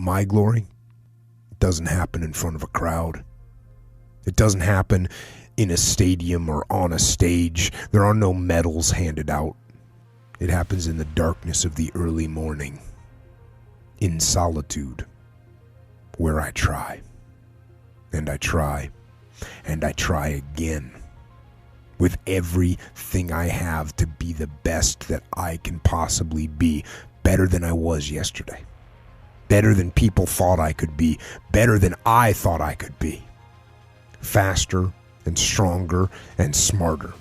My glory doesn't happen in front of a crowd. It doesn't happen in a stadium or on a stage. There are no medals handed out. It happens in the darkness of the early morning, in solitude, where I try, and I try, and I try again, with everything I have to be the best that I can possibly be, better than I was yesterday, better than people thought I could be, better than I thought I could be, faster and stronger and smarter.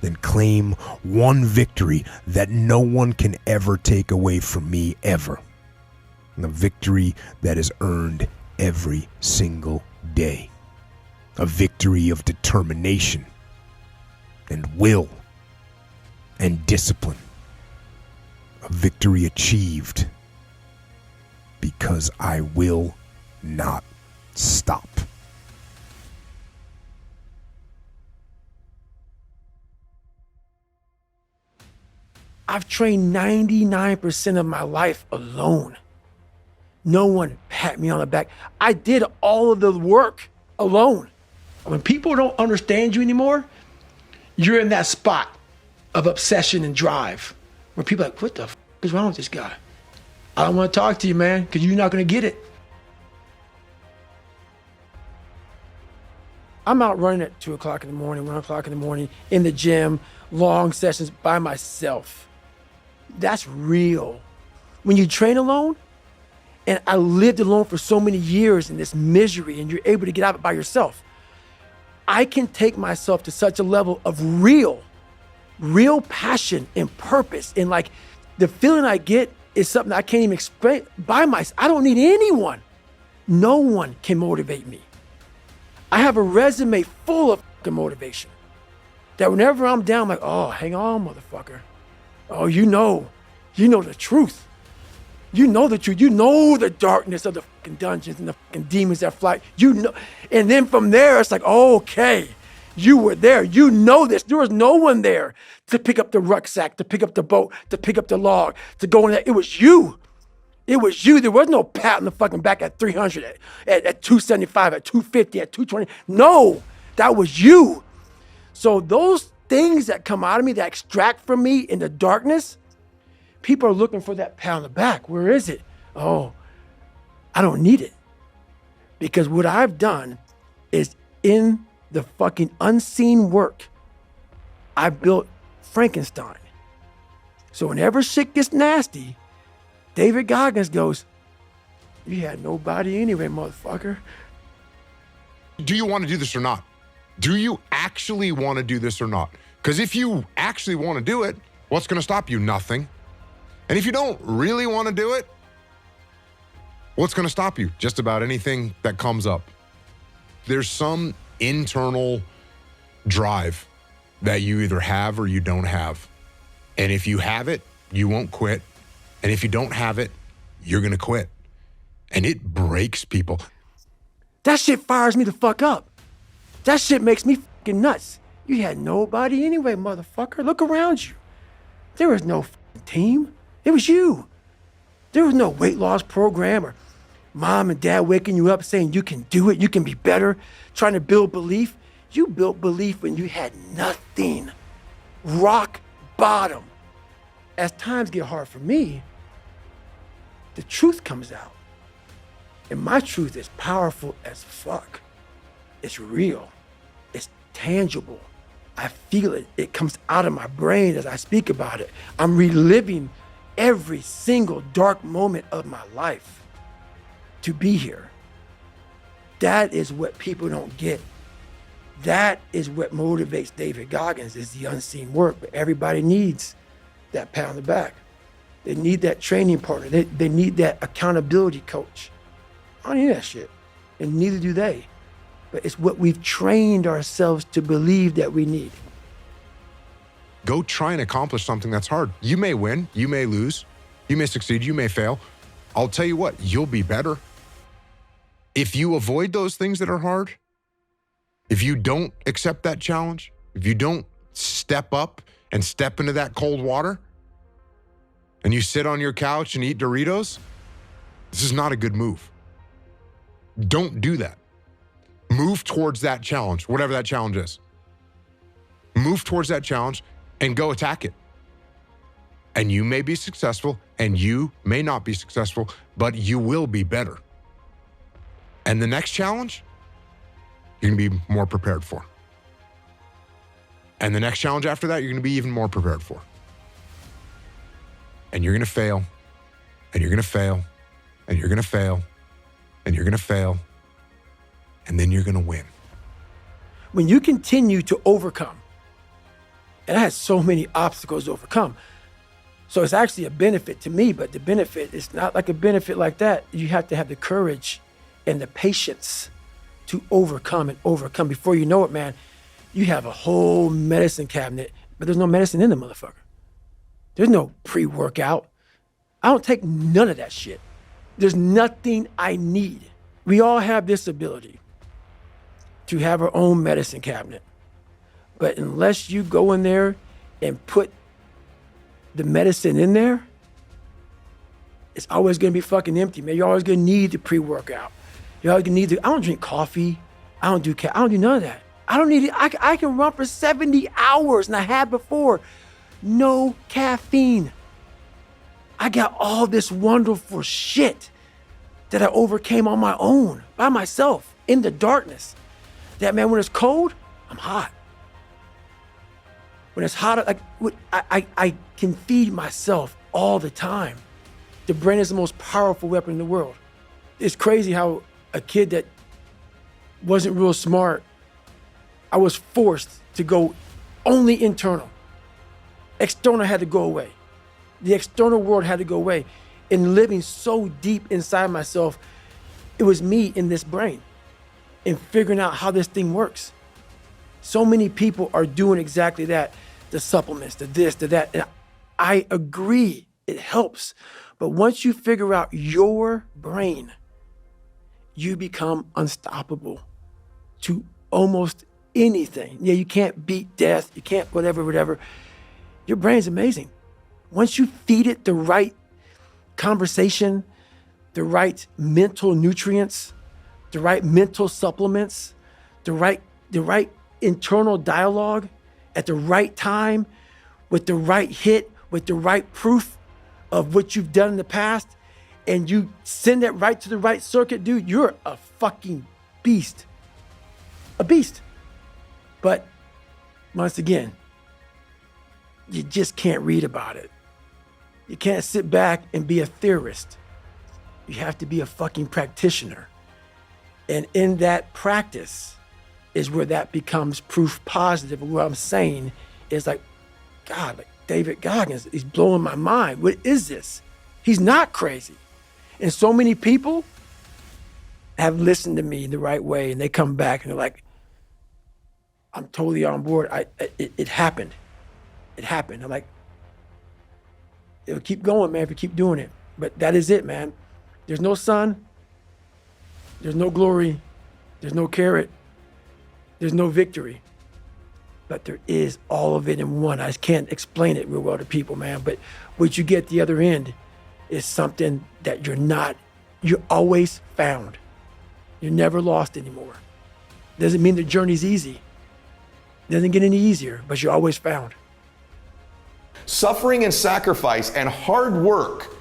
Then claim one victory that no one can ever take away from me, ever. And a victory that is earned every single day. A victory of determination and will and discipline. A victory achieved because I will not stop. I've trained 99% of my life alone. No one pat me on the back. I did all of the work alone. When people don't understand you anymore, you're in that spot of obsession and drive where people are like, what the f is wrong with this guy? I don't want to talk to you, man, because you're not going to get it. I'm out running at 2 o'clock in the morning, 1 o'clock in the morning, in the gym, long sessions by myself. That's real. When you train alone, and I lived alone for so many years in this misery, and you're able to get out of it by yourself, I can take myself to such a level of real passion and purpose. And like the feeling I get is something I can't even explain by myself. I don't need anyone. No one can motivate me. I have a resume full of fucking motivation that whenever I'm down, I'm like, oh, hang on, motherfucker. Oh, you know the truth. You know the truth. You know the darkness of the fucking dungeons and the fucking demons that fly. You know, and then from there, it's like, oh, okay, you were there. You know this. There was no one there to pick up the rucksack, to pick up the boat, to pick up the log, to go in there. It was you. It was you. There was no pat on the fucking back at 300, at 275, at 250, at 220. No, that was you. So those things that come out of me, that extract from me in the darkness, people are looking for that pat on the back. Where is it? Oh, I don't need it. Because what I've done is in the fucking unseen work, I built Frankenstein. So whenever shit gets nasty, David Goggins goes, you had nobody anyway, motherfucker. Do you want to do this or not? Do you actually want to do this or not? Because if you actually want to do it, what's going to stop you? Nothing. And if you don't really want to do it, what's going to stop you? Just about anything that comes up. There's some internal drive that you either have or you don't have. And if you have it, you won't quit. And if you don't have it, you're going to quit. And it breaks people. That shit fires me the fuck up. That shit makes me fucking nuts. You had nobody anyway, motherfucker. Look around you. There was no fucking team. It was you. There was no weight loss program or mom and dad waking you up saying you can do it, you can be better, trying to build belief. You built belief when you had nothing. Rock bottom. As times get hard for me, the truth comes out. And my truth is powerful as fuck. It's real. It's tangible. I feel it. It comes out of my brain as I speak about it. I'm reliving every single dark moment of my life to be here. That is what people don't get. That is what motivates David Goggins, is the unseen work. But everybody needs that pat on the back. They need that training partner. They need that accountability coach. I don't need that shit. And neither do they. But it's what we've trained ourselves to believe that we need. Go try and accomplish something that's hard. You may win, you may lose, you may succeed, you may fail. I'll tell you what, you'll be better. If you avoid those things that are hard, if you don't accept that challenge, if you don't step up and step into that cold water, and you sit on your couch and eat Doritos, This is not a good move. Don't do that. Move towards that challenge, whatever that challenge is. Move towards that challenge and go attack it. And you may be successful and you may not be successful, but you will be better. And the next challenge, you're going to be more prepared for. And the next challenge after that, you're going to be even more prepared for. And you're going to fail, and you're going to fail, and you're going to fail, and you're going to fail, and then you're going to win. When you continue to overcome, and I had so many obstacles to overcome, so it's actually a benefit to me, but the benefit is not like a benefit like that. You have to have the courage and the patience to overcome and overcome. Before you know it, man, you have a whole medicine cabinet, but there's no medicine in the motherfucker. There's no pre-workout. I don't take none of that shit. There's nothing I need. We all have this ability to have our own medicine cabinet. But unless you go in there and put the medicine in there, it's always gonna be fucking empty, man. You're always gonna need the pre-workout. You're always gonna need I don't drink coffee. I don't do none of that. I don't need it. I can run for 70 hours, and I had before. No caffeine. I got all this wonderful shit that I overcame on my own, by myself, in the darkness. That, man, when it's cold, I'm hot. When it's hot, like I can feed myself all the time. The brain is the most powerful weapon in the world. It's crazy how a kid that wasn't real smart, I was forced to go only internal. External had to go away. The external world had to go away. And living so deep inside myself, it was me in this brain and figuring out how this thing works. So many people are doing exactly that. The supplements, the this, the that. And I agree, it helps. But once you figure out your brain, you become unstoppable to almost anything. Yeah, you can't beat death. You can't whatever. Your brain's amazing. Once you feed it the right conversation, the right mental nutrients, the right mental supplements, the right internal dialogue at the right time, with the right hit, with the right proof of what you've done in the past, and you send that right to the right circuit, dude, you're a fucking beast. A beast. But once again, you just can't read about it. You can't sit back and be a theorist. You have to be a fucking practitioner. And in that practice is where that becomes proof positive. And what I'm saying is like, God, like David Goggins, he's blowing my mind. What is this? He's not crazy. And so many people have listened to me the right way, and they come back and they're like, I'm totally on board. It happened. It happened. I'm like, it'll keep going, man, if you keep doing it. But that is it, man. There's no sun. There's no glory. There's no carrot. There's no victory. But there is all of it in one. I just can't explain it real well to people, man. But what you get at the other end is something that you're always found. You're never lost anymore. Doesn't mean the journey's easy. Doesn't get any easier, but you're always found. Suffering and sacrifice and hard work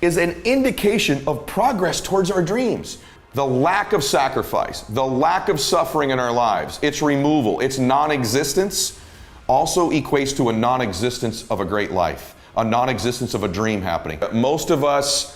is an indication of progress towards our dreams. The lack of sacrifice, the lack of suffering in our lives, its removal, its non-existence also equates to a non-existence of a great life, a non-existence of a dream happening. Most of us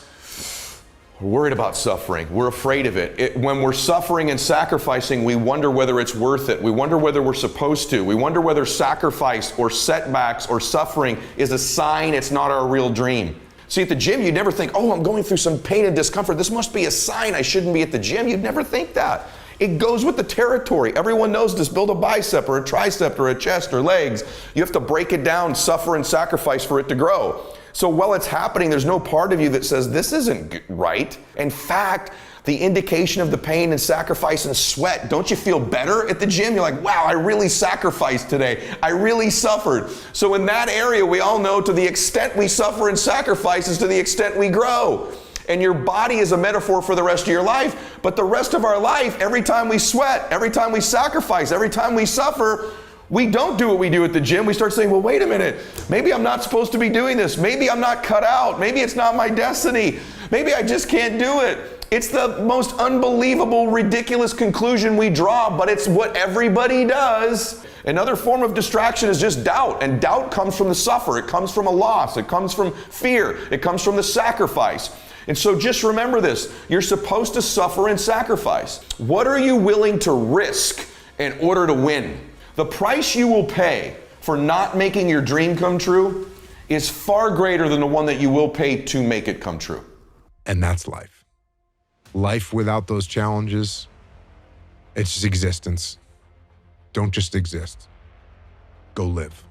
are worried about suffering. We're afraid of it. When we're suffering and sacrificing, we wonder whether it's worth it. We wonder whether we're supposed to. We wonder whether sacrifice or setbacks or suffering is a sign it's not our real dream. See, at the gym, you'd never think, oh, I'm going through some pain and discomfort. This must be a sign I shouldn't be at the gym. You'd never think that. It goes with the territory. Everyone knows this. Build a bicep or a tricep or a chest or legs. You have to break it down, suffer and sacrifice for it to grow. So while it's happening, there's no part of you that says this isn't right. In fact, the indication of the pain and sacrifice and sweat, don't you feel better at the gym? You're like, wow, I really sacrificed today. I really suffered. So in that area, we all know to the extent we suffer and sacrifice is to the extent we grow. And your body is a metaphor for the rest of your life. But the rest of our life, every time we sweat, every time we sacrifice, every time we suffer, we don't do what we do at the gym. We start saying, well, wait a minute. Maybe I'm not supposed to be doing this. Maybe I'm not cut out. Maybe it's not my destiny. Maybe I just can't do it. It's the most unbelievable, ridiculous conclusion we draw, but it's what everybody does. Another form of distraction is just doubt, and doubt comes from the suffer. It comes from a loss. It comes from fear. It comes from the sacrifice. And so just remember this. You're supposed to suffer and sacrifice. What are you willing to risk in order to win? The price you will pay for not making your dream come true is far greater than the one that you will pay to make it come true. And that's life. Life without those challenges, it's just existence. Don't just exist. Go live.